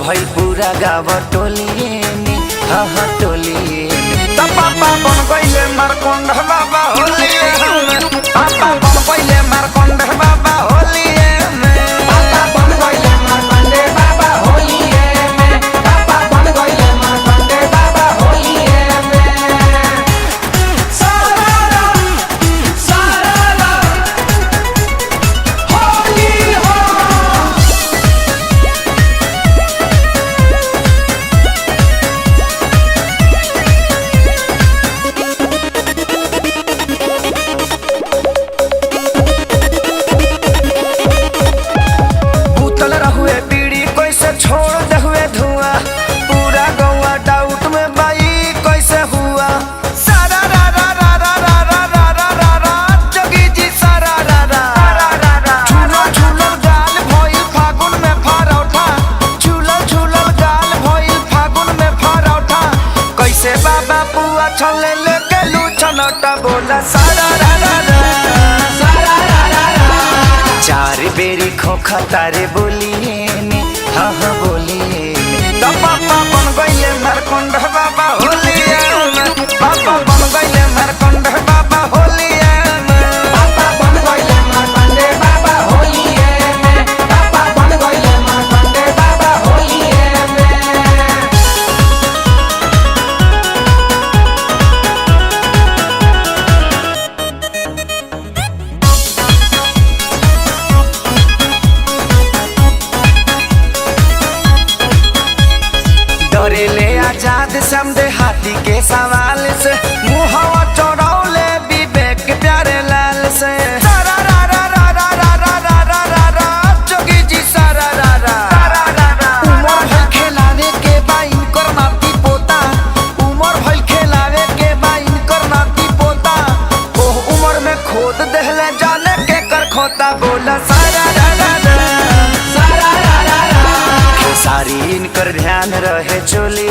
भई पूरा गाँव टोलिए में, हाँ टोलिए में। पापा बन गईले मारकंड बाबा होलिए में, पापा बन गईले मारकंड बाबा होलिए में, पापा बन गईले मारकंड बाबा होलिए में, पापा बन गईले मारकंड बाबा होलिए में। सारा सारा होली हो। छोड़ दे हुए धुआं पूरा गौवा डाउट में बाई कैसे हुआ। सारा रा रा रा रा रा रा रा रा रा रा जोगी जी सारा रा रा रा रा झूलो झूलो गाल भइल फागुन में फरौठा, झूलो झूलो गाल भइल फागुन में फरौठा। कैसे बाबा पुआ छले लेके लूछनटा बोला सारा रा रा रा सारा रा रा रा। चार बेरी खोखा तारे बोलिए हाँ हाँ बोलिए तो पापा बन गईले मारकंड बाबा होलिए में, पापा बन गईले मारकंड बाबा होलिए में, पापा बन गईले मारकंड बाबा होलिए में, पापा बन गईले मारकंड बाबा होलिए में। डरेले आजाद समझे हाथी के सवाल से, मुहवा चौड़ौले विवेक प्यारे लाल से। सारा रा रा रा रा रा रा रा रा रा रा जोगी जी सारा रा रा रा रा रा। उमर भइल खेलावे के बा इनकर नाती पोता, उमर भइल खेलावे के बा इनकर नाती पोता। ओह उमर में खोद देहले जाने के कर खोता बोला सारा रा रा रा सारा रा रा रा। सारी इनकर ध्यान रहे चोली